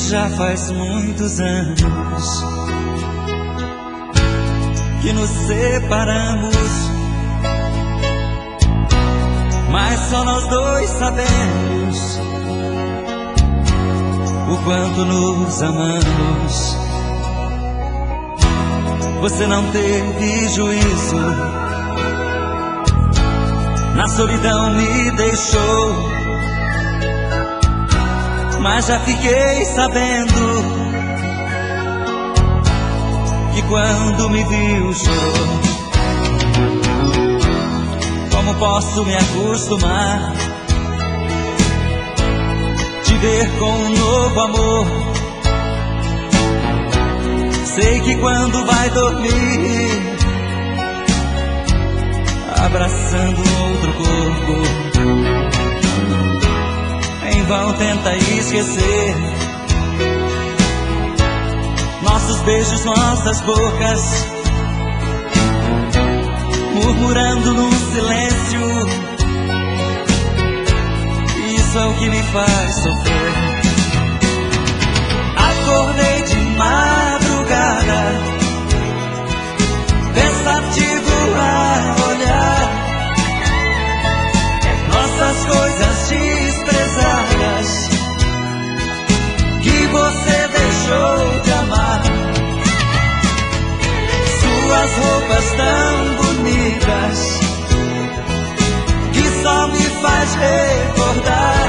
Já faz muitos anos que nos separamos, mas só nós dois sabemos o quanto nos amamos. Você não teve juízo, na solidão me deixou, mas já fiquei sabendo que quando me viu chorou. Como posso me acostumar te ver com um novo amor? Sei que quando vai dormir abraçando outro corpo, em vão tenta esquecer nossos beijos, nossas bocas, murmurando num silêncio. Isso é o que me faz sofrer. Acordei de madrugada, pensativo a olhar nossas coisas desprezadas que você deixou de amar. Suas roupas tão bonitas que só me faz recordar,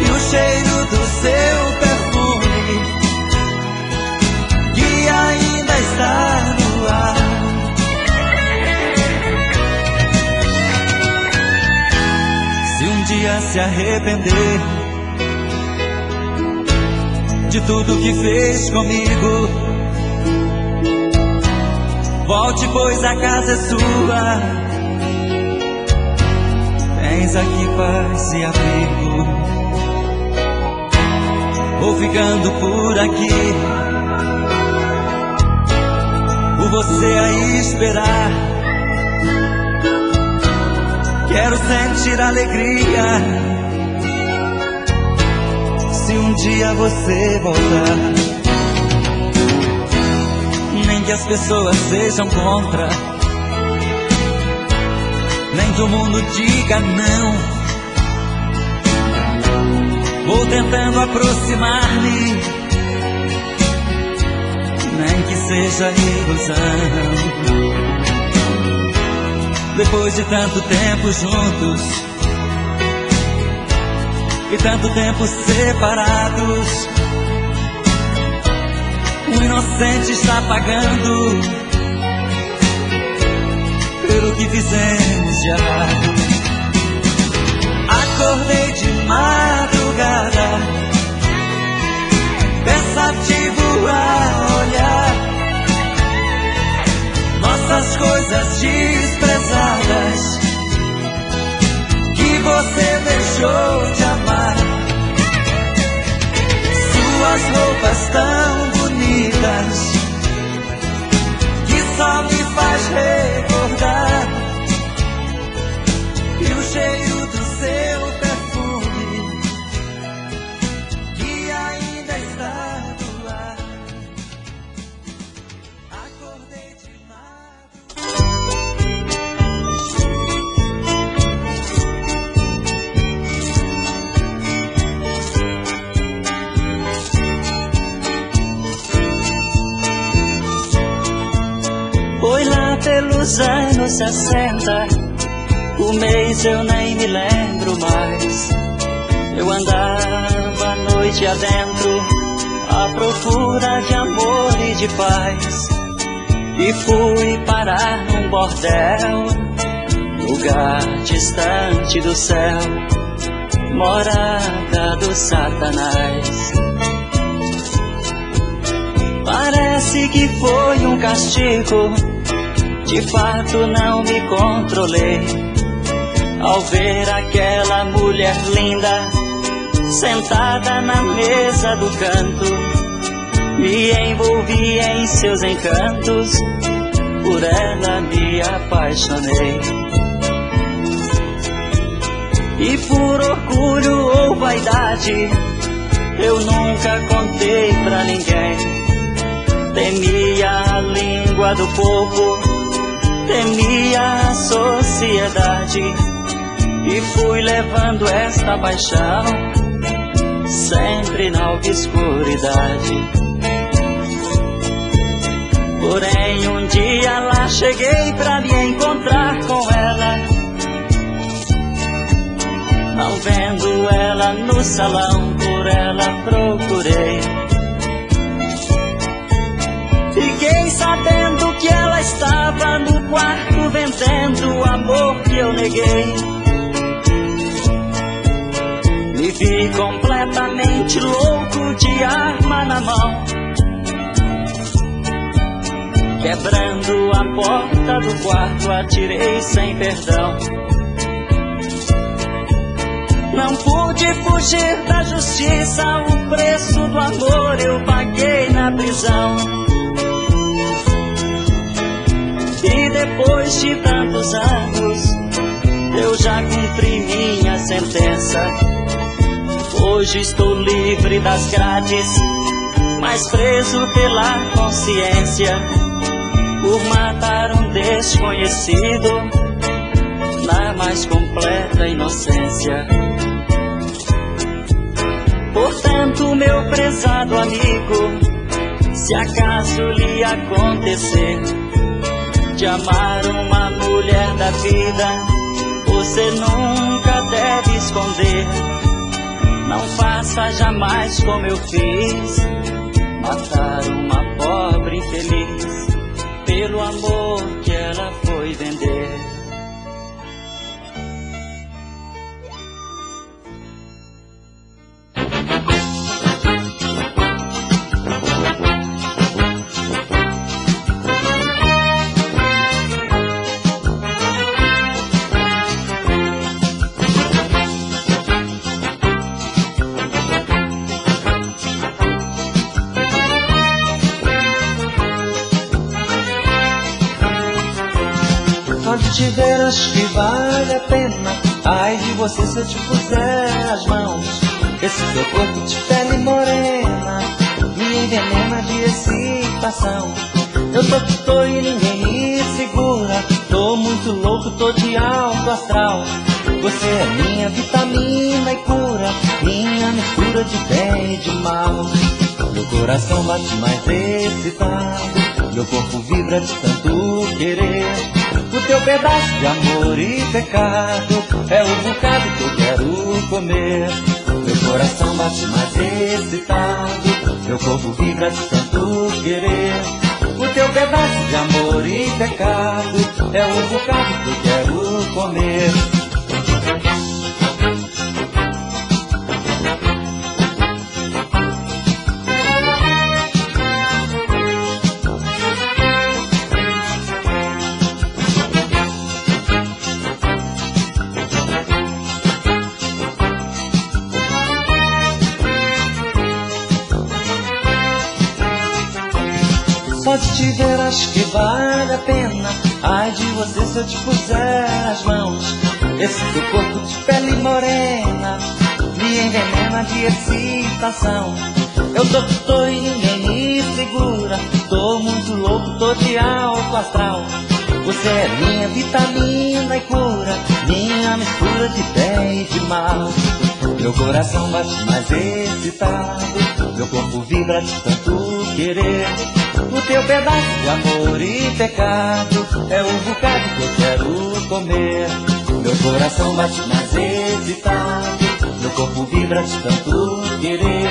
e o cheiro do seu perfume que ainda está no ar. Se um dia se arrepender de tudo que fez comigo, volte, pois a casa é sua. Tens aqui paz e abrigo. Vou ficando por aqui, por você a esperar. Quero sentir alegria se um dia você voltar. Nem que as pessoas sejam contra, nem que o mundo diga não. Vou tentando aproximar-me, nem que seja ilusão. Depois de tanto tempo juntos e tanto tempo separados, o inocente está pagando pelo que fizemos de errado. Acordei de madrugada, pensativo a olhar nossas coisas desprezadas que você deixou de amar. Suas roupas tão bonitas que só me faz recordar, e o cheiro do seu perfume que ainda está no ar. Acordei de Foi lá pelos anos 60, o mês eu nem me lembro mais. Eu andava a noite adentro, à procura de amor e de paz, e fui parar num bordel, lugar distante do céu, morada do Satanás. Parece que foi um castigo, de fato não me controlei ao ver aquela mulher linda sentada na mesa do canto. Me envolvi em seus encantos, por ela me apaixonei. E por orgulho ou vaidade eu nunca contei pra ninguém. Temia a língua do povo, temia a sociedade, e fui levando esta paixão sempre na obscuridade. Porém um dia lá cheguei pra me encontrar com ela. Não vendo ela no salão, por ela procurei. Fiquei sabendo que ela estava no quarto vendendo o amor que eu neguei. Me vi completamente louco, de arma na mão, quebrando a porta do quarto, atirei sem perdão. Não pude fugir da justiça, o preço do amor eu paguei na prisão. E depois de tantos anos, eu já cumpri minha sentença. Hoje estou livre das grades, mas preso pela consciência, por matar um desconhecido na mais completa inocência. Portanto, meu prezado amigo, se acaso lhe acontecer de amar uma mulher da vida, você nunca deve esconder. Não faça jamais como eu fiz, matar uma pobre infeliz pelo amor que ela foi vender. Onde te ver acho que vale a pena. Ai de você se eu te puser as mãos. Esse seu corpo de pele morena me envenena de excitação. Eu tô e ninguém me segura. Tô muito louco, tô de alto astral. Você é minha vitamina e cura, minha mistura de bem e de mal. Meu coração bate mais excitado, meu corpo vibra de tanto querer. O teu pedaço de amor e pecado é o bocado que eu quero comer. Meu coração bate mais excitado, meu corpo vibra de tanto querer. O teu pedaço de amor e pecado é o bocado que eu quero comer. Só de te ver acho que vale a pena. Ai de você se eu te puser as mãos. Esse teu corpo de pele morena me envenena de excitação. Eu tô e ninguém me segura. Tô muito louco, tô de alto astral. Você é minha vitamina e cura, minha mistura de bem e de mal. Meu coração bate mais excitado, meu corpo vibra de tanto querer. O teu pedaço de amor e pecado é o bocado que eu quero comer. Meu coração bate mais excitado, meu corpo vibra de tanto querer.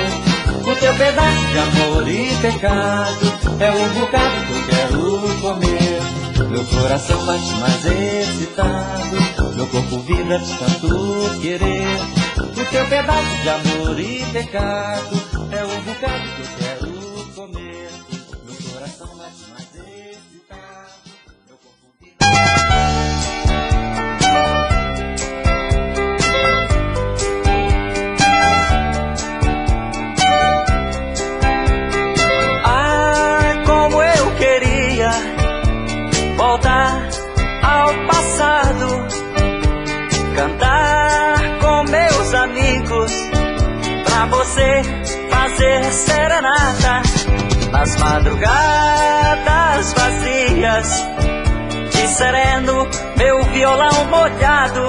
O teu pedaço de amor e pecado é o bocado que eu quero comer. Meu coração bate mais excitado, meu corpo vibra de tanto querer. O teu pedaço de amor e pecado é o bocado que eu quero comer. Meu coração bate mais excitado, meu corpo vibra. Voltar ao passado, cantar com pra você fazer serenata nas madrugadas vazias. De sereno, meu violão molhado,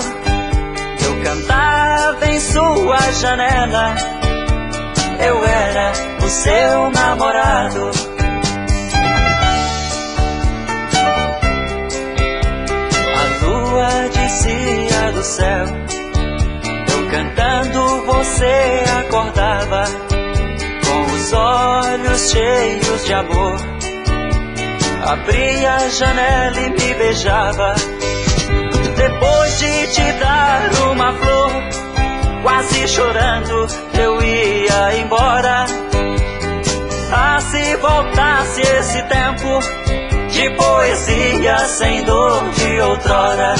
eu cantava em sua janela. Eu era o seu namorado. A lua descia do céu, eu cantando você acordava, com os olhos cheios de amor. Abria a janela e me beijava. Depois de te dar uma flor, quase chorando, eu ia embora. Ah, se voltasse esse tempo de poesia sem dor de outrora.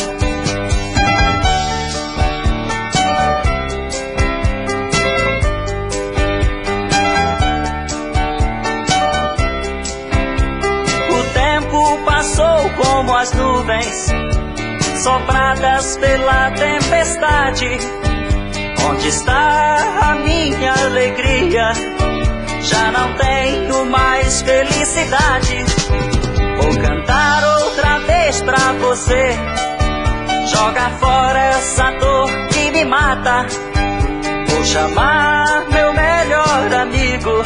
O tempo passou como as nuvens sopradas pela tempestade. Onde está a minha alegria? Já não tenho mais felicidade. Vou cantar outra vez pra você, joga fora essa dor que me mata. Vou chamar meu melhor amigo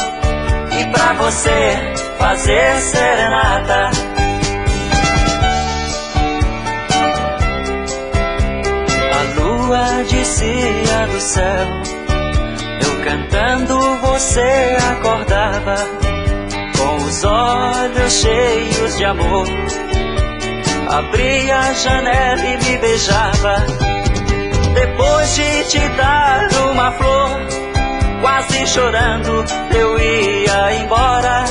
e pra você fazer serenata. A lua descia do céu, eu cantando você acordava, com os olhos cheios de amor. Abria a janela e me beijava. Depois de te dar uma flor, quase chorando, eu ia embora.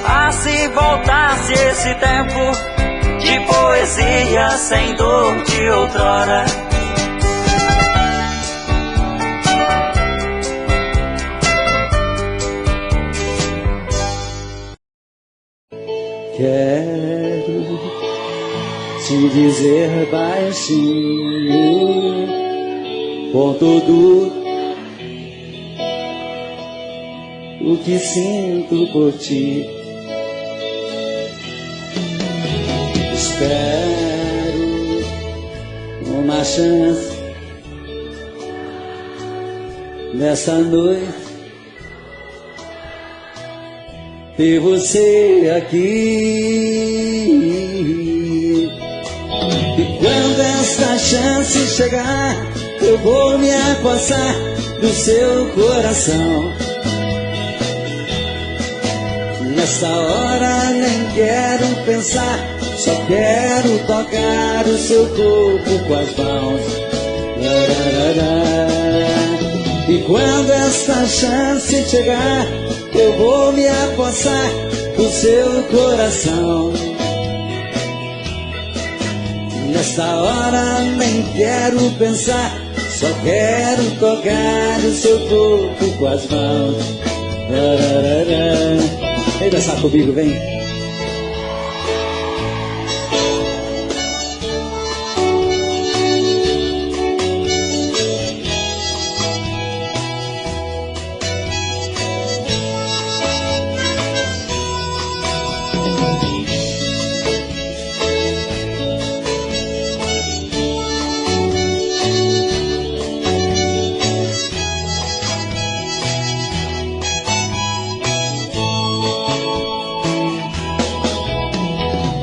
Ah, se voltasse esse tempo de poesia sem dor de outrora. Quero te dizer baixinho por tudo o que sinto por ti. Espero uma chance nessa noite ter você aqui. E quando essa chance chegar, eu vou me apossar do seu coração. Nessa hora nem quero pensar, só quero tocar o seu corpo com as mãos. E quando essa chance chegar, eu vou me apossar do seu coração. Nessa hora nem quero pensar, só quero tocar o seu corpo com as mãos. Vem dançar comigo, vem.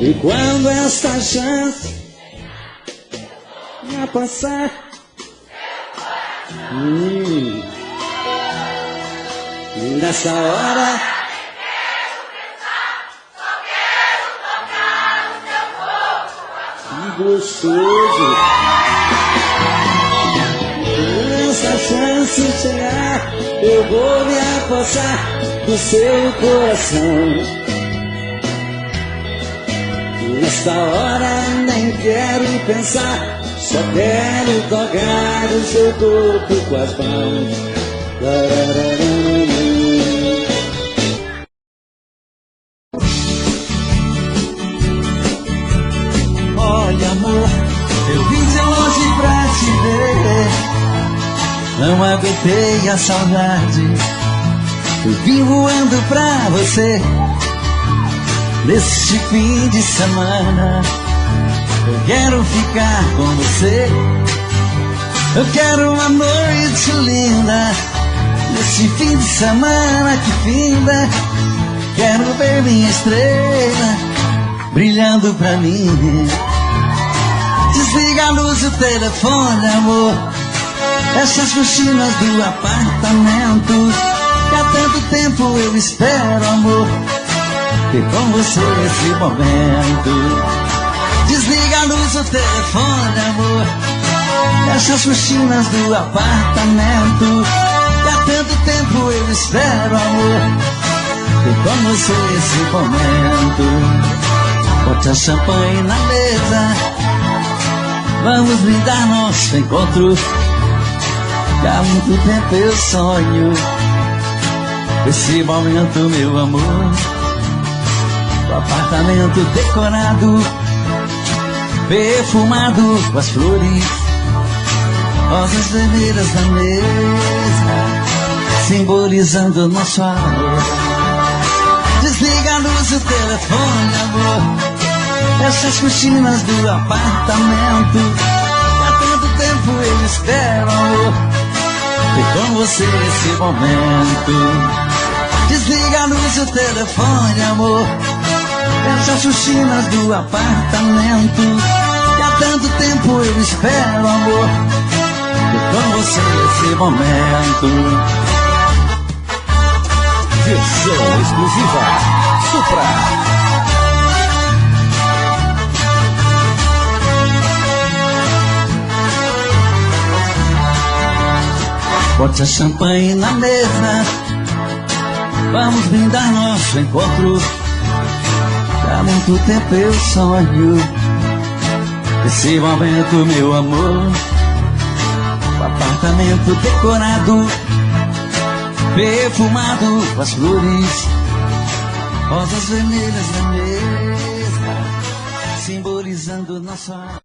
E quando essa chance vai passar, nessa hora que gostoso. Quando essa chance chegar, eu vou me apossar do seu coração. Nessa hora nem quero pensar, só quero tocar o seu corpo com as mãos. Olha amor, eu vim de longe pra te ver. Não aguentei a saudade, eu vim voando pra você. Neste fim de semana eu quero ficar com você. Eu quero uma noite linda, nesse fim de semana que finda. Quero ver minha estrela brilhando pra mim. Desliga a luz do telefone, amor. Essas cortinas do apartamento, que há tanto tempo eu espero, amor, ter com você esse momento. Desliga a luz do telefone, amor. Essas cortinas do apartamento, que há tanto tempo eu espero, amor, ter com você esse momento. Bote a champanhe na mesa, vamos brindar nosso encontro, que há muito tempo eu sonho esse momento, meu amor. O apartamento decorado, perfumado com as flores, rosas vermelhas na mesa, simbolizando nosso amor. Desliga a luz do telefone, amor. Essas cortinas do apartamento, há tanto tempo eu espero, amor, ter com você esse momento. Desliga a luz do telefone, amor. Essas cortinas do apartamento, que há tanto tempo eu espero, amor, ter com você esse momento. Versão exclusiva Supra. Bote a champanhe na mesa, vamos brindar nosso encontro, que há muito tempo eu sonho esse momento, meu amor. O apartamento decorado, perfumado com as flores, rosas vermelhas na mesa, simbolizando nosso amor.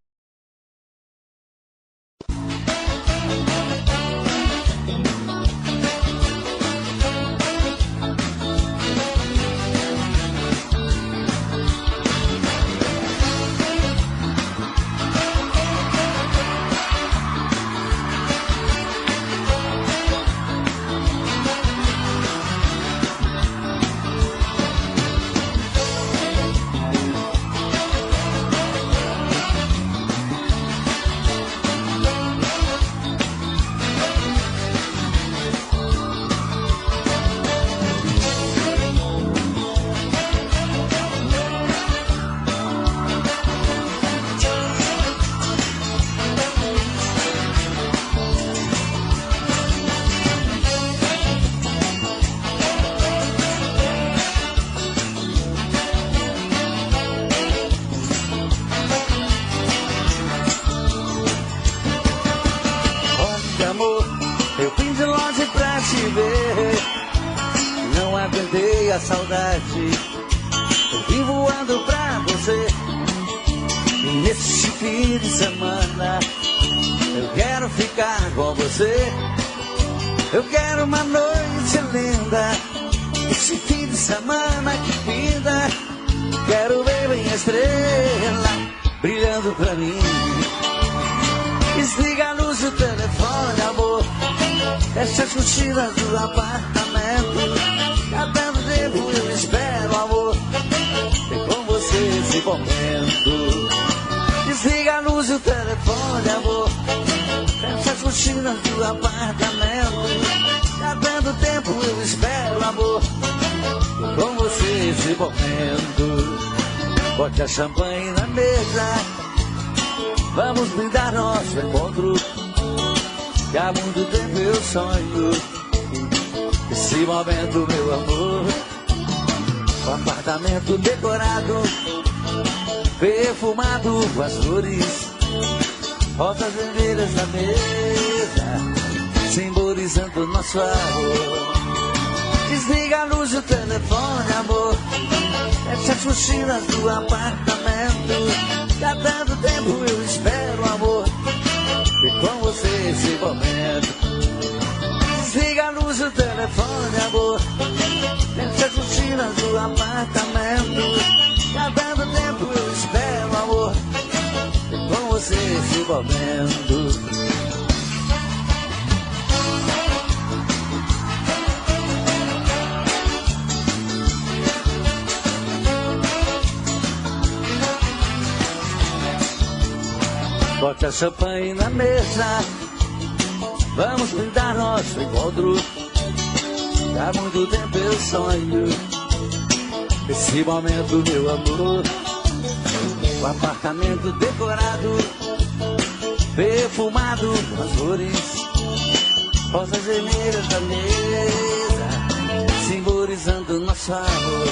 Não aguentei a saudade, eu vim voando pra você. E nesse fim de semana eu quero ficar com você. Eu quero uma noite linda, esse fim de semana que pinda. Quero ver minha estrela brilhando pra mim. Desliga a luz do telefone, amor. Essas cortinas do apartamento, há tanto tempo eu espero, amor, ter com você esse momento. Desliga a luz do telefone, amor. Essas cortinas do apartamento, há tanto tempo eu espero, amor, ter com você esse momento. Bote a champanhe na mesa, vamos brindar nosso encontro, que há muito tempo eu sonho esse momento, meu amor. O apartamento decorado, perfumado com as flores, rosas vermelhas na mesa, simbolizando nosso amor. Desliga a luz do telefone, amor. Essas cortinas do apartamento, há tanto tempo eu espero, amor, e com você esse momento. telefone, amor. Fecha as cortinas do apartamento. Há tanto tempo eu espero, amor, e com você esse momento. Bote a champanhe na mesa, vamos brindar nosso encontro. Há muito tempo eu sonho esse momento, meu amor. O apartamento decorado, perfumado com as flores, rosas vermelhas na mesa, simbolizando nosso amor.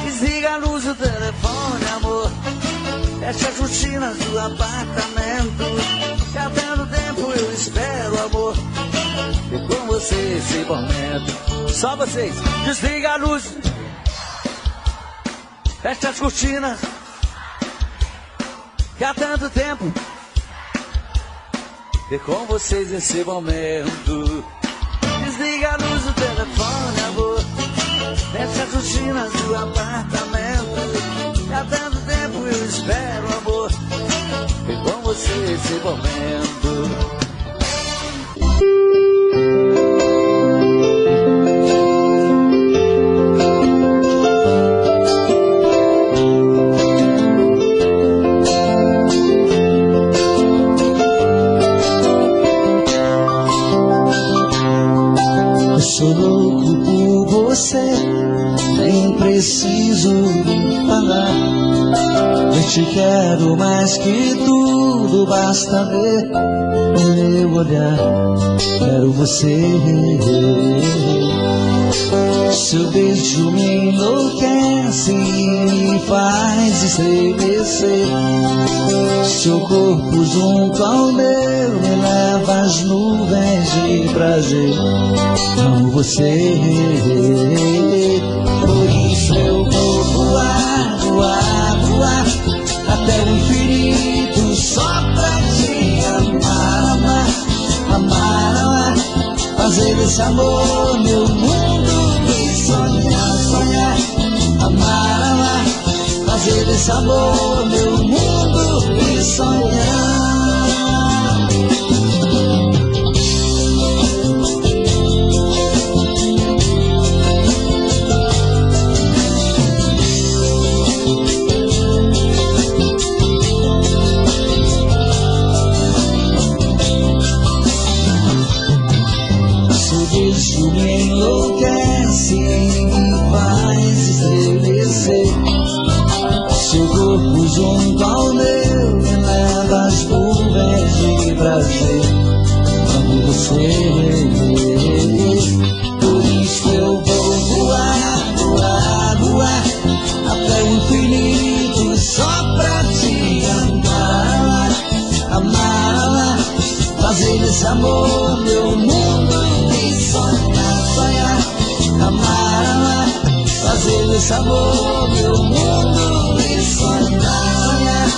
Desliga a luz do telefone, amor. Fecha as cortinas do apartamento. Há tanto tempo eu espero, amor, e com você esse momento. Só vocês, desliga a luz, fecha as cortinas. Que há tanto tempo e com vocês esse momento. Desliga a luz do telefone, amor. Fecha as cortinas do apartamento. Há tanto tempo eu espero, amor, e com você esse momento. Eu sou louco por você, nem preciso falar. Eu te quero mais que tudo, basta ver o meu olhar. Quero você. Seu beijo me enlouquece e me faz estremecer. Seu corpo junto ao meu me leva às nuvens de prazer. Amo você, por isso eu vou voar, voar, voar até o infinito só pra te amar, amar, amar, amar. Fazer desse amor meu mundo e sonhar, sonhar. Amar, amar. Fazer desse amor meu mundo e sonhar. Isso me enlouquece e me faz estremecer. Seu corpo junto ao meu me leva às nuvens de prazer. Amo você, por isso eu vou voar, voar, voar até o infinito só pra te amar, amar, amar. Fazer desse amor meu mundo. Sonhar, sonhar, amar, amar. Fazer desse amor meu mundo e sonhar, sonhar,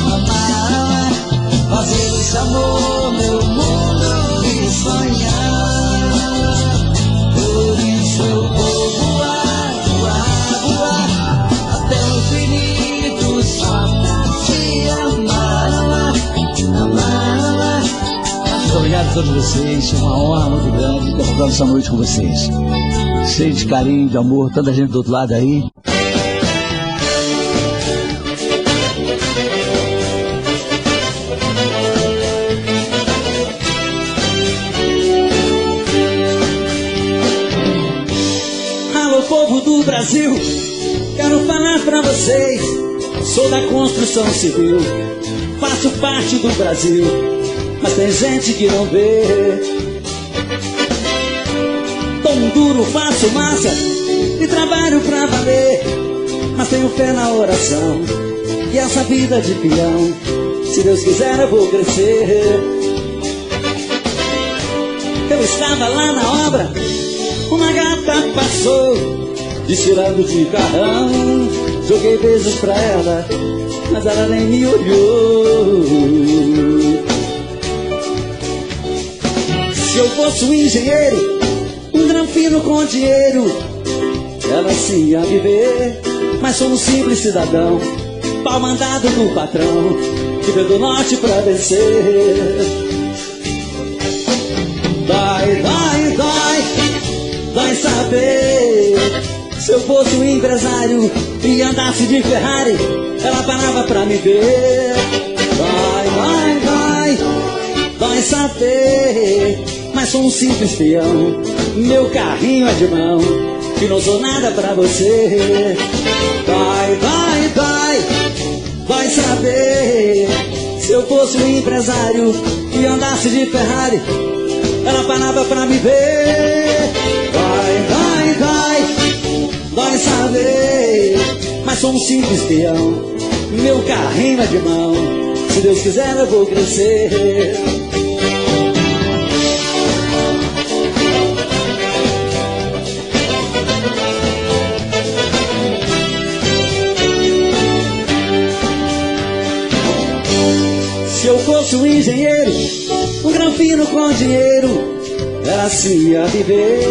amar, amar. Fazer desse amor meu mundo e sonhar. Por isso eu vou voar, voar, voar até o infinito só pra te amar, amar, amar, amar. Muito obrigado a todos vocês, uma honra muito grande ter passado essa noite com vocês. Cheio de carinho, de amor, tanta gente do outro lado aí. Alô, povo do Brasil, quero falar pra vocês. Sou da construção civil, faço parte do Brasil, mas tem gente que não vê. Tô duro, faço massa e trabalho pra valer, mas tenho fé na oração e essa vida de peão, se Deus quiser eu vou crescer. Eu estava lá na obra, uma gata passou, desfilando de carrão. Joguei beijos pra ela, mas ela nem me olhou. Se eu fosse um engenheiro, fino com dinheiro, ela sim ia viver, mas sou um simples cidadão, pau mandado do patrão, que veio do norte pra vencer. Dói, dói, dói, dói saber. Se eu fosse um empresário e andasse de Ferrari, ela parava pra me ver. Dói, dói, dói, dói saber, mas sou um simples peão, meu carrinho é de mão, que não sou nada pra você. Dói, dói, dói, dói saber. Se eu fosse um empresário e andasse de Ferrari, ela parava pra me ver. Dói, dói, dói, dói saber, mas sou um simples peão, meu carrinho é de mão, se Deus quiser eu vou crescer. Se eu fosse um engenheiro, um granfino com dinheiro, ela assim ia viver,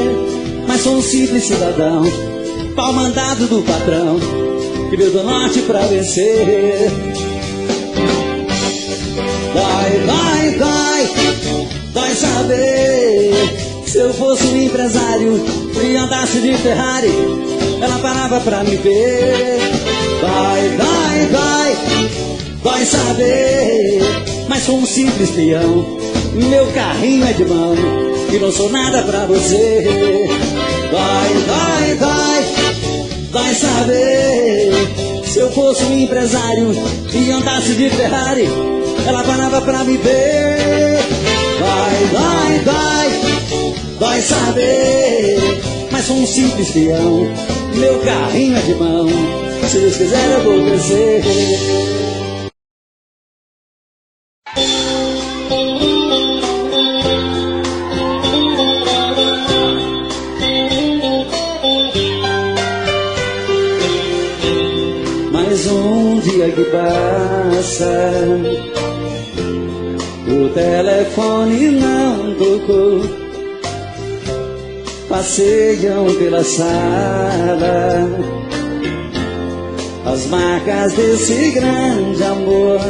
mas sou um simples cidadão, pau mandado do patrão, que veio do norte pra vencer. Dói, dói, dói, dói saber. Se eu fosse um empresário e andasse de Ferrari, ela parava pra me ver. Dói, dói, dói, dói saber, mas sou um simples peão, meu carrinho é de mão, e não sou nada pra você. Dói, dói, dói, dói saber. Se eu fosse um empresário e andasse de Ferrari, ela parava pra me ver. Dói, dói, dói, dói saber, mas sou um simples peão, meu carrinho é de mão, se Deus quiser eu vou crescer. Mais um dia que passa, o telefone não tocou, passeiam pela sala as marcas desse grande amor.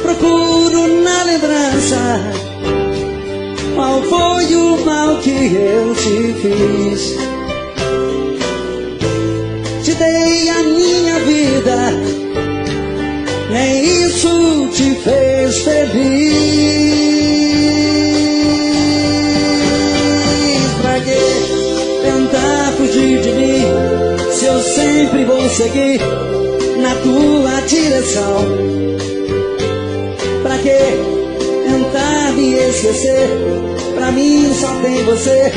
Procuro na lembrança qual foi o mal que eu te fiz. Te dei a minha vida, nem isso te fez feliz. Pra que tentar fugir de mim, se eu sempre vou seguir na tua direção? Pra que tentar me esquecer, pra mim só tem você,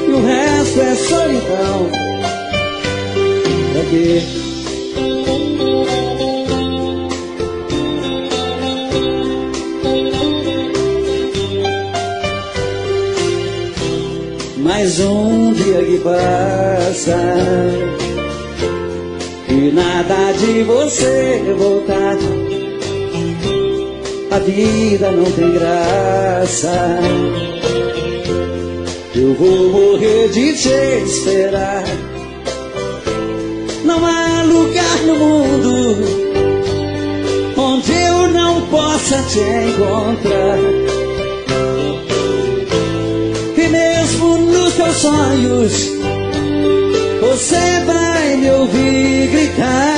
e o resto é solidão. Pra quê? Mais um dia que passa e nada de você voltar. A vida não tem graça, eu vou morrer de te esperar. Não há lugar no mundo onde eu não possa te encontrar. E mesmo nos teus sonhos, você vai me ouvir gritar.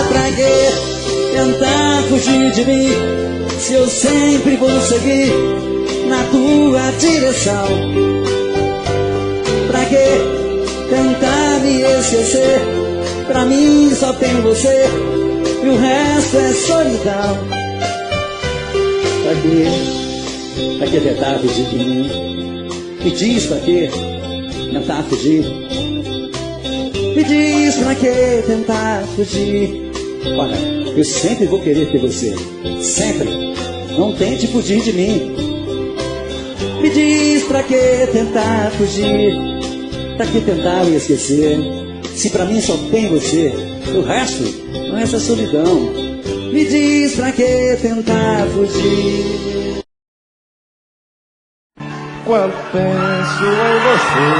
Pra que tentar fugir de mim, se eu sempre vou seguir na tua direção? Pra que tentar me esquecer, pra mim só tem você, e o resto é solidão. Pra que? Pra que tentar fugir de mim? Me diz pra que tentar fugir? Me diz pra que tentar fugir? Olha, eu sempre vou querer ter você, sempre. Não tente fugir de mim. Me diz pra que tentar fugir? Pra que tentar me esquecer, se pra mim só tem você, o resto é solidão. Me diz pra que tentar fugir? quando penso em você.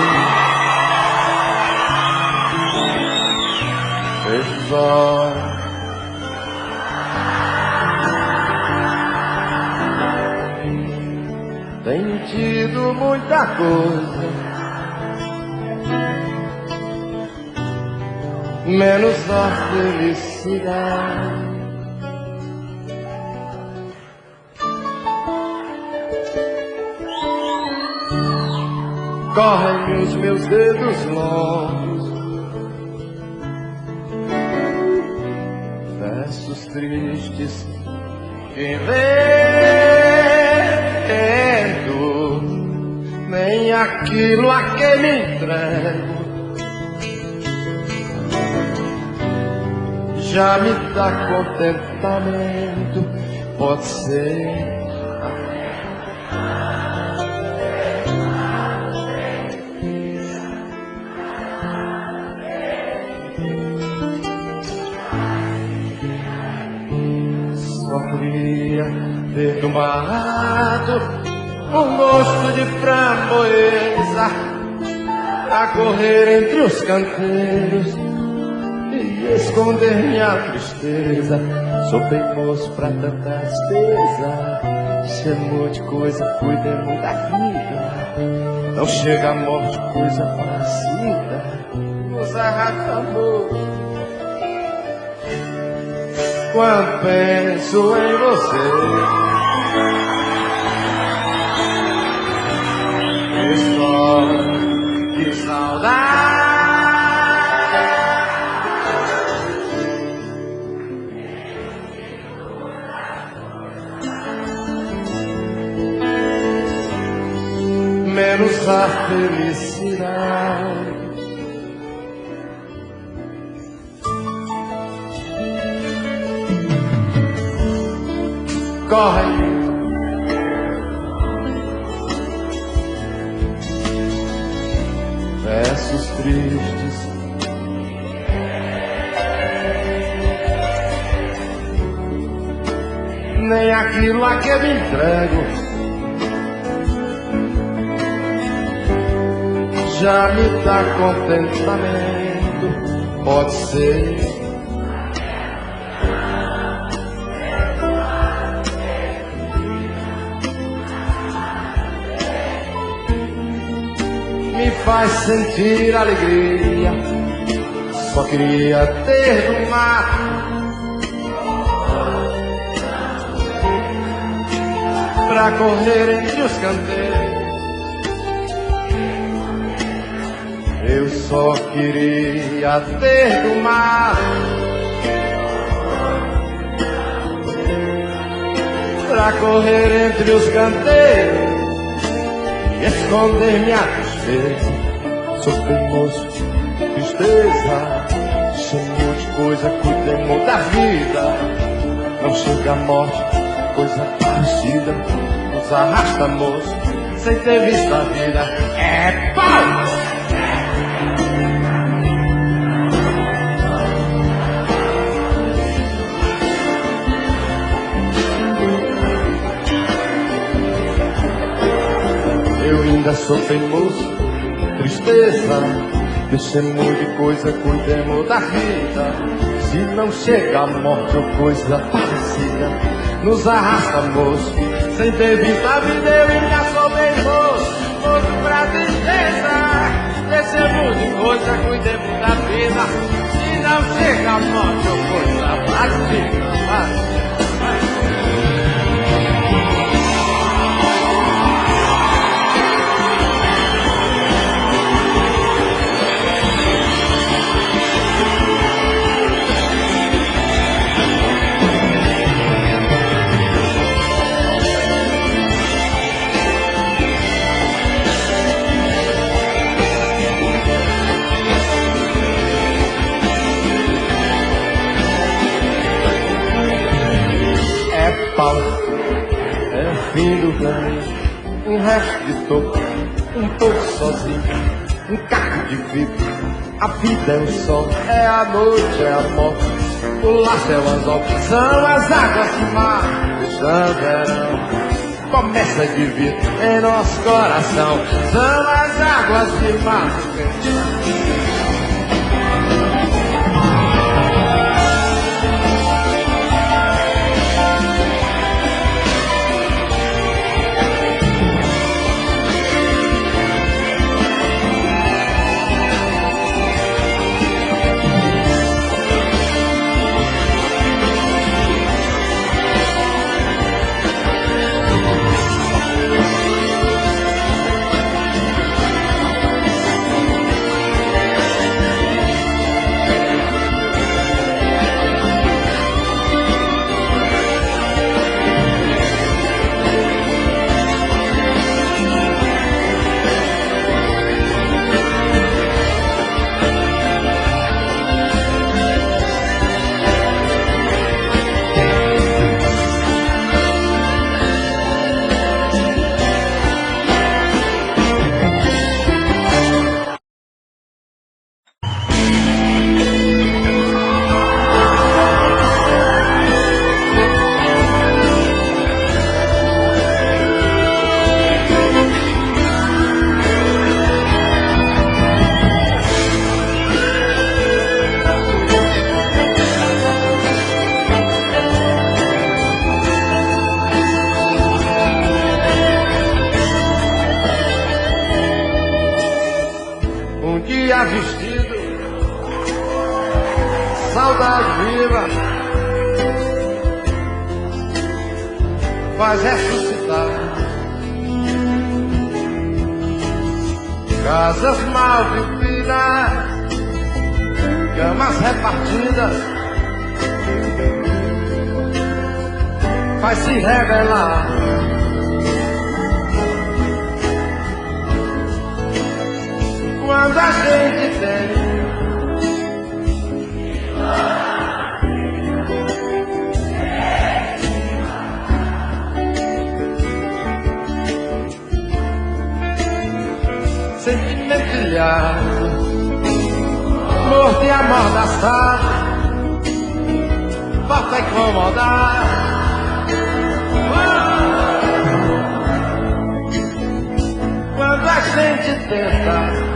Fecho os olhos, tenho tido muita coisa, menos a felicidade. Correm os meus dedos longos, versos tristes que invento, nem aquilo a que me entrego já me dá contentamento. Pode ser ter tomado um gosto de framboesa pra correr entre os canteiros e esconder minha tristeza. Sou teimoso pra tanta tristeza, chamou de coisa, cuidemos da vida. Não chega a morte, coisa parecida, nos arrasta amor. Quando penso em você, estou de saudade. Menos a felicidade. Corre versos tristes, nem aquilo a que me entrego já me dá contentamento. Pode ser me faz sentir alegria. Só queria ter no mato pra correr entre os canteiros. Eu só queria ter no mato pra correr entre os canteiros e esconder minha tristeza. Sou teimoso, tristeza, chamo de coisa, cuidemos da vida. Não chega a morte, coisa parecida, nos arrasta, moço, sem ter visto a vida. É pau! Eu ainda sou teimoso, tristeza, deixemos de coisa, cuidemos da vida. Se não chega a morte ou coisa parecida, nos arrasta, moço, sem ter visto a vida. Eu ainda sou teimoso, moço pra tristeza, deixemos de coisa, cuidemos da vida. Se não chega a morte ou coisa parecida, é fim do ganho, um resto de toco, um toco sozinho, um caco de vidro. A vida é o sol, é a noite, é a morte, o laço é o anzol, são as águas do mar, o verão. começa a dividir em nosso coração. São as águas de março. Vestido, saudade viva, faz ressuscitar casas mal vividas, camas repartidas, faz se revelar quando a gente tem sentimento ilhado, morto e amordaçado, falta incomodar. Quando a gente tenta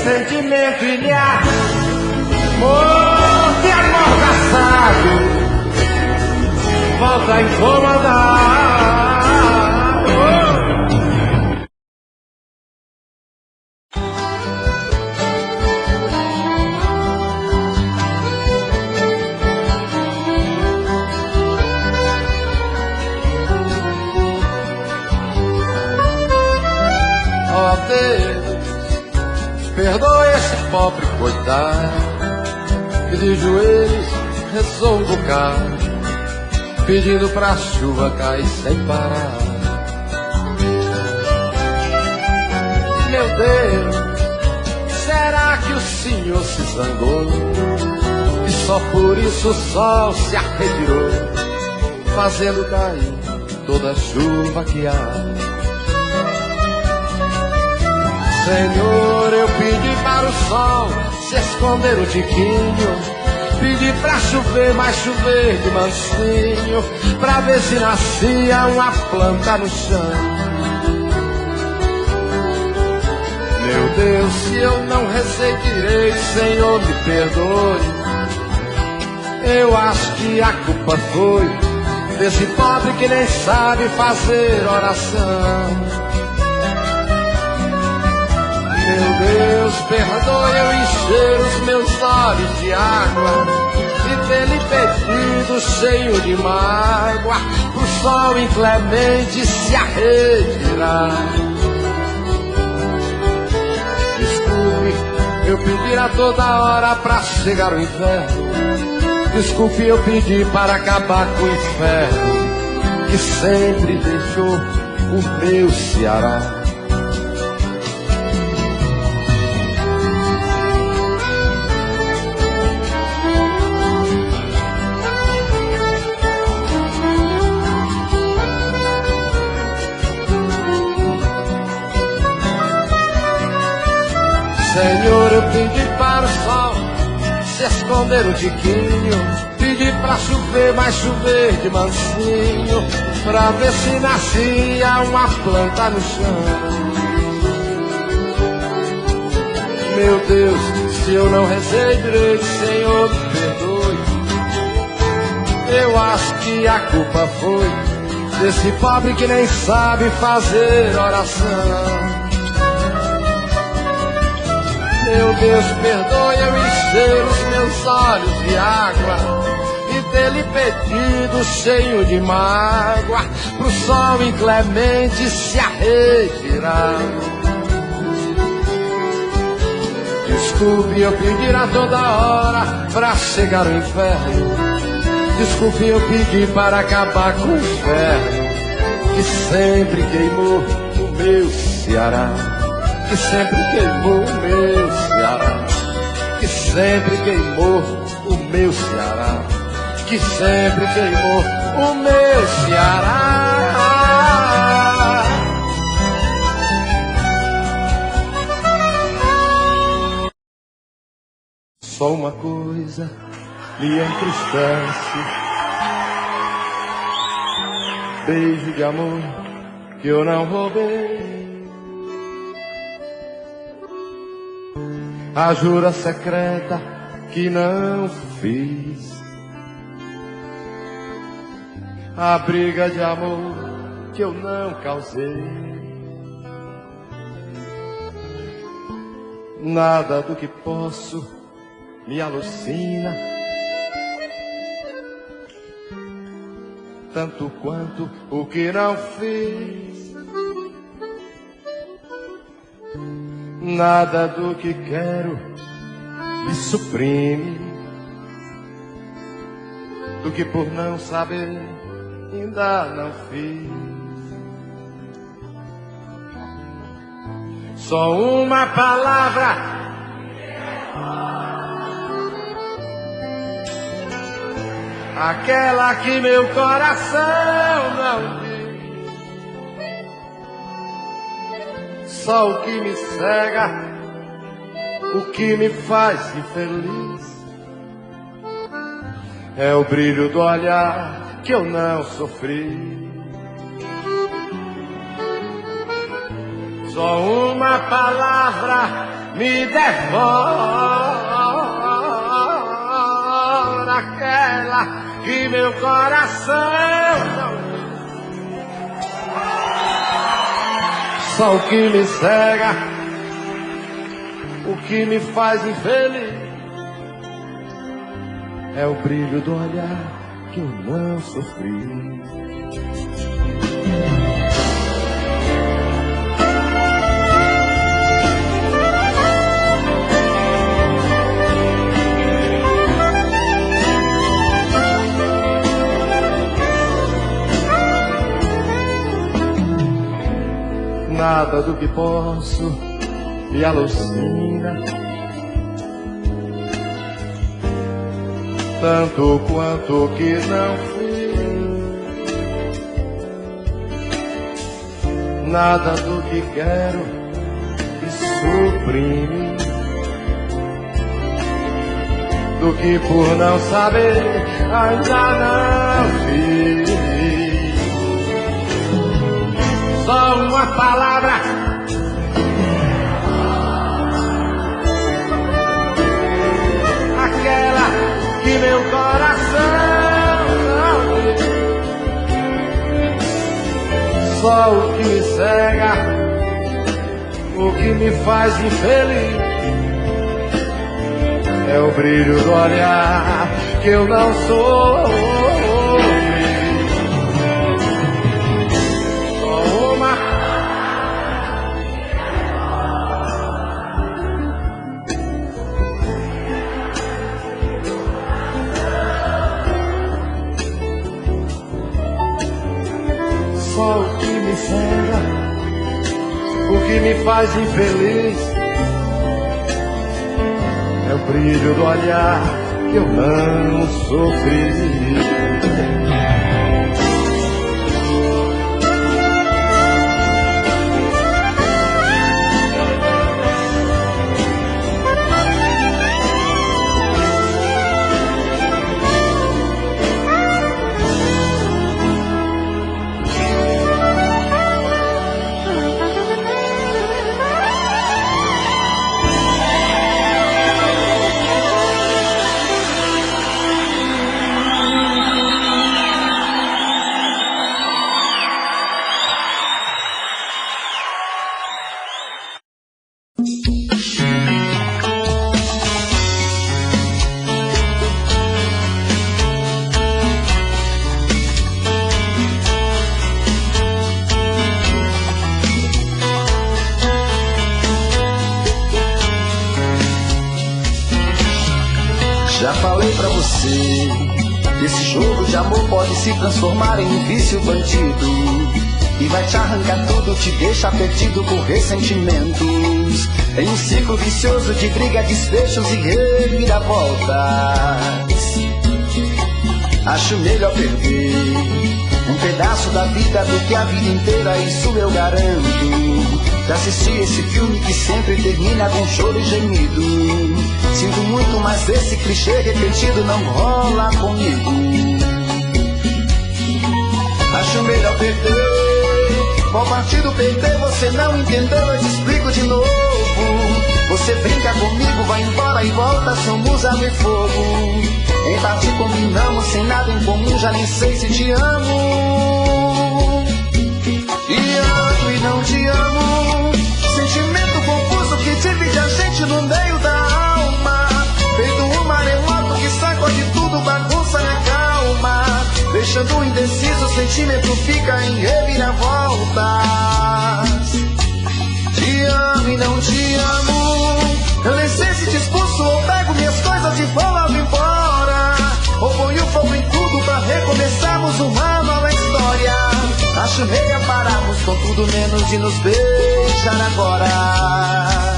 sentimento ilhado, morto e amordaçado, volta a incomodar. Oh Deus, perdoe esse pobre coitado que de joelhos rezou um bocado, pedindo pra chuva cair sem parar. Meu Deus, será que o Senhor se zangou e só por isso o sol se arretirou, fazendo cair toda a chuva que há? Senhor, eu pedi para o sol se esconder o tiquinho, pedi pra chover, mas chover de mansinho, pra ver se nascia uma planta no chão. Meu Deus, se eu não rezei direito, Senhor, me perdoe. Eu acho que a culpa foi desse pobre que nem sabe fazer oração. Meu Deus, perdoe eu encher os meus olhos de água e ter-lhe pedido cheio de mágoa pro sol inclemente se arretirar. Desculpe eu pedir a toda hora pra chegar o inferno, desculpe eu pedir para acabar com o inferno que sempre deixou o meu Ceará. Senhor, eu pedi para o sol se esconder um tiquinho, pedi pra chover, mas chover de mansinho, pra ver se nascia uma planta no chão. Meu Deus, se eu não rezei direito, Senhor, me perdoe. Eu acho que a culpa foi desse pobre que nem sabe fazer oração. Meu Deus, perdoe eu encher os meus olhos de água e ter-lhe pedido cheio de mágoa pro sol inclemente se arretirar. Desculpe eu pedir a toda hora pra chegar ao inferno. Desculpe eu pedir para acabar com o inferno que sempre queimou o meu Ceará. Que sempre queimou o meu Ceará, que sempre queimou o meu Ceará, que sempre queimou o meu Ceará. Só uma coisa lhe entristece: beijo de amor que eu não roubei, a jura secreta que não fiz, a briga de amor que eu não causei. Nada do que posso me alucina, tanto quanto o que não fiz. Nada do que quero me suprime, do que por não saber ainda não fiz. Só uma palavra, aquela que meu coração não diz. Só o que me cega, o que me faz infeliz, é o brilho do olhar que eu não sofri. Só uma palavra me devora, aquela que meu coração não. Só o que me cega, o que me faz infeliz, é o brilho do olhar que eu não sofri. Nada do que posso me alucina, tanto quanto o que não fiz. Nada do que quero me suprime, do que por não saber ainda não fiz. Só uma palavra, aquela que meu coração não diz. Só o que me cega, o que me faz infeliz, é o brilho do olhar que eu não sou. Só o que me cega, o que me faz infeliz, é o brilho do olhar que eu não sofri. você. Esse jogo de amor pode se transformar em um vício bandido e vai te arrancar tudo, te deixa perdido por ressentimentos, em um ciclo vicioso de briga, desfechos e reviravoltas. Acho melhor perder um pedaço da vida do que a vida inteira, isso eu garanto. Já assisti esse filme que sempre termina com choro e gemido. Sinto muito, mas esse clichê repetido não rola comigo. Acho melhor perder. Qual partido perder, você não entendeu, eu te explico de novo. Você brinca comigo, vai embora e volta, somos água e fogo. Em parte combinamos, sem nada em comum, já nem sei se te amo. Te amo e não te amo. Sentimento confuso que divide a gente no meio da alma. Feito um maremoto que sacode tudo, bagunça minha calma. Deixando indeciso, o sentimento fica em reviravoltas. Te amo e não te amo. Eu nem sei se te expulso ou pego minhas coisas e vou logo embora. Ou ponho fogo em tudo pra recomeçarmos uma nova história. Acho meia pararmos com tudo menos de nos beijar agora.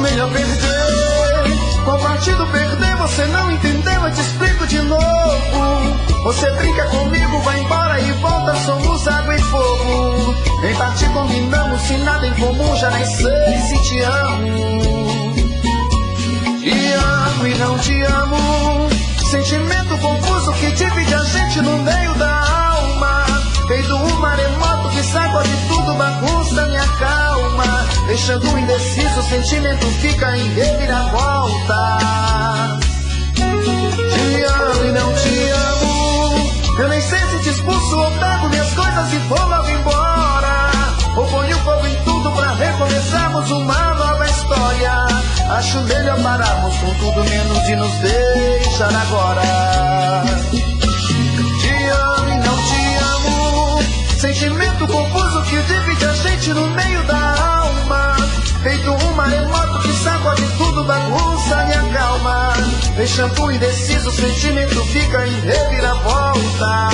Melhor perder. Qual partido perder, você não entendeu, eu te explico de novo. Você brinca comigo, vai embora e volta, somos água e fogo. Em parte combinamos, se nada em comum, já nem sei se te amo. Te amo e não te amo. Sentimento confuso que divide a gente no meio da alma. Feito um maremoto que sacode tudo, bagunça minha calma. Deixando indeciso, o sentimento fica em reviravolta. Te amo e não te amo. Eu nem sei se te expulso ou pego minhas coisas e vou logo embora. Ou ponho fogo em tudo pra recomeçarmos uma nova história. Acho melhor pararmos com tudo menos de nos deixar agora. Te amo e não te amo. Sentimento confuso que divide a gente no meio da alma. Feito um maremoto que sacode tudo, bagunça minha calma. Deixando indeciso, o sentimento fica em reviravoltas.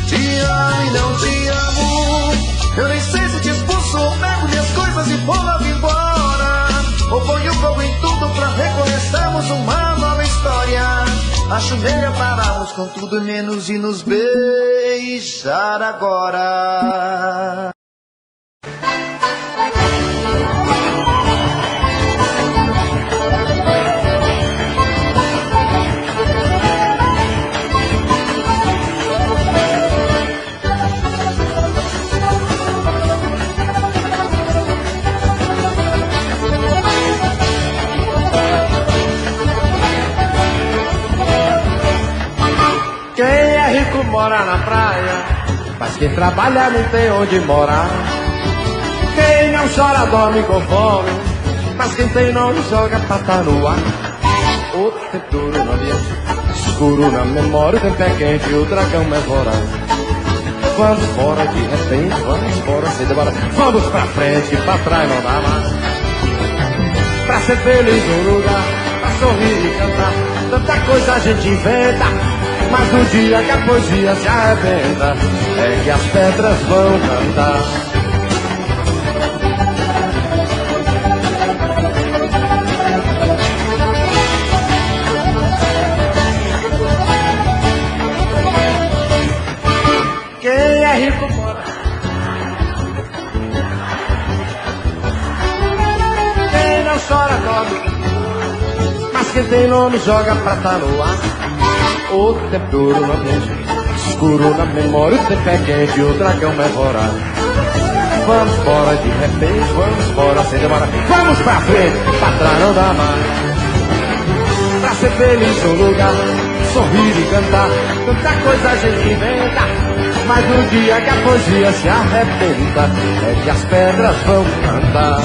Te amo e não te amo. Eu nem sei se te expulso ou pego minhas coisas e vou logo embora. Ou ponho fogo em tudo pra recomeçarmos uma nova história. Acho melhor pararmos com tudo menos de nos beijar agora. Quem é rico mora na praia, mas quem trabalha não tem onde morar. Quem não chora dorme com fome, mas quem tem nome joga pata no ar. O tempo duro no ambiente, escuro na memória, o tempo é quente, o dragão é voraz. Vamos fora de repente, vamos fora sem demorar. Vamos pra frente, pra trás não dá mais. Pra ser feliz no lugar, pra sorrir e cantar, tanta coisa a gente inventa. Mas no dia que a poesia se arrebenta, é que as pedras vão cantar. Quem é rico mora, quem não chora dorme, mas quem tem nome joga prata no ar. O tempo duro no ambiente, escuro na memória, o tempo é quente, o dragão é voraz. Vamos embora de repente, vamos embora sem demorar. Vamos pra frente, pra trás não dá mais. Pra ser feliz no lugar, sorrir e cantar, tanta coisa a gente inventa. Mas no dia que a poesia se arrebenta, é que as pedras vão cantar.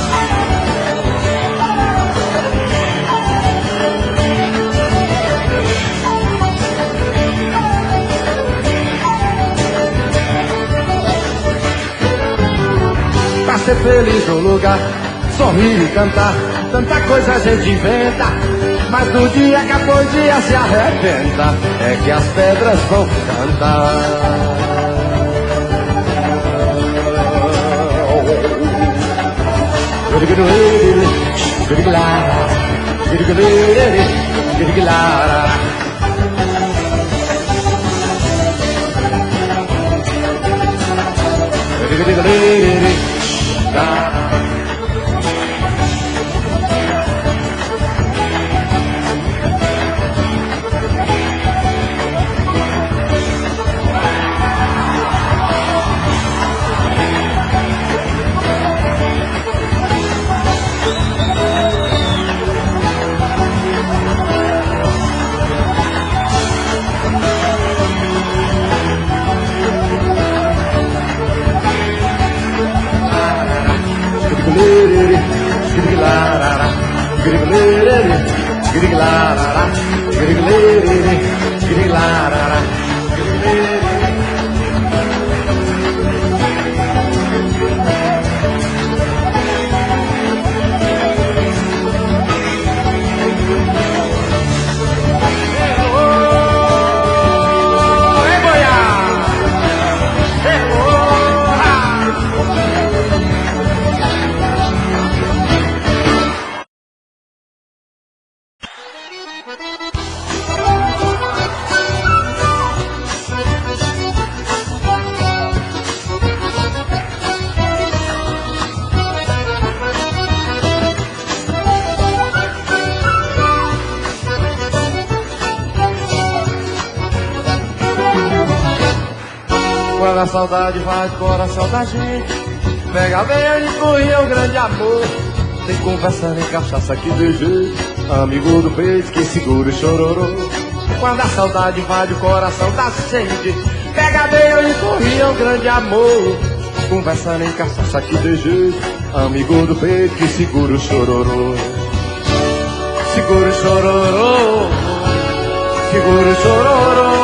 ser feliz no lugar, sorrir e cantar, tanta coisa a gente inventa, mas no dia que a poesia se arrebenta, é que as pedras vão cantar. Quando a saudade vai do coração da gente, pega bem e corria um grande amor. Tem conversa nem cachaça que dê jeito, amigo do peito que segura o chororô. Quando a saudade vai do coração da gente, pega bem e corria um grande amor. Conversa nem cachaça que dê jeito, amigo do peito que segura o chororô. Segura o chororô, segura o chororô.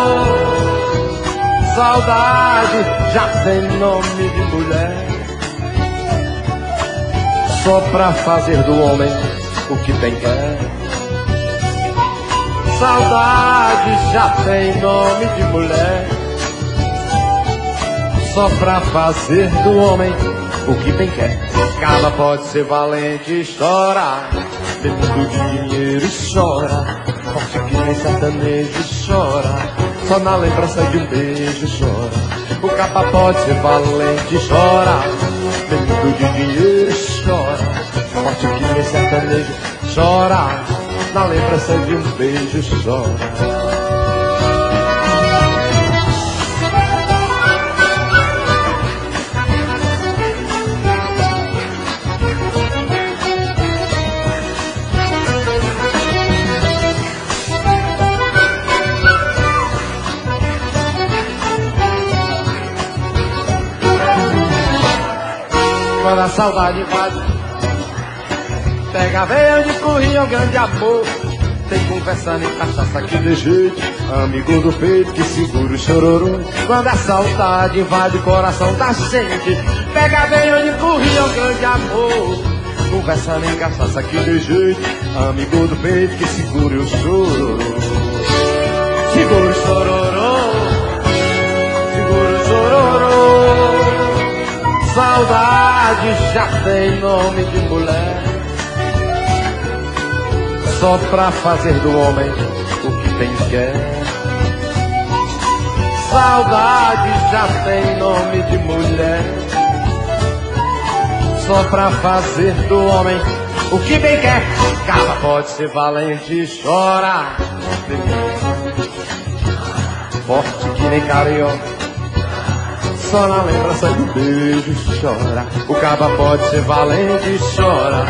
Saudade já tem nome de mulher, só pra fazer do homem o que bem quer. Saudade já tem nome de mulher, só pra fazer do homem o que bem quer. Cala pode ser valente e chora, tem muito dinheiro e chora, forte que nem sertanejo chora, só na lembrança de um beijo chora. O capa pode ser valente e chora, tem muito de dinheiro e chora, forte que nem sertanejo chora, na lembrança de um beijo chora. Quando a saudade invade, pega verde, corria um grande amor. Tem conversa nem cachaça que dê jeito, amigo do peito que segura o chororô. Quando a saudade invade o coração da gente, pega verde, corria um grande amor. Conversa nem cachaça que dê jeito, amigo do peito que segura o chororô. Segura o chororô, segura o chororô. Saudade já tem nome de mulher, só pra fazer do homem o que bem quer. Saudade já tem nome de mulher, só pra fazer do homem o que bem quer. Cava pode ser valente e chora, forte que nem carioca, só na lembrança do beijo chora. O caba pode ser valente e chora,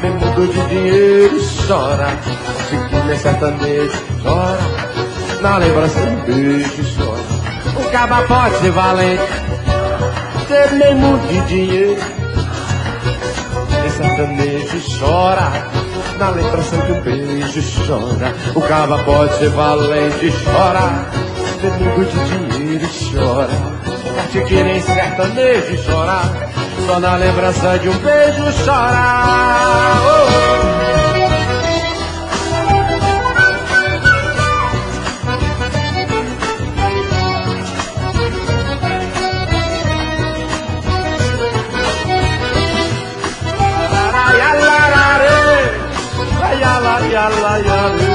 tem muito de dinheiro e chora, fica nem sertanejo chora, na lembrança do beijo chora. O caba pode ser valente, ter nem muito de dinheiro, nem sertanejo chora, na lembrança de um beijo chora. O caba pode ser valente e chora, tem muito de dinheiro e chora, sorte que nem sertanejo chorar, só na lembrança de um beijo chorar. La la la la la.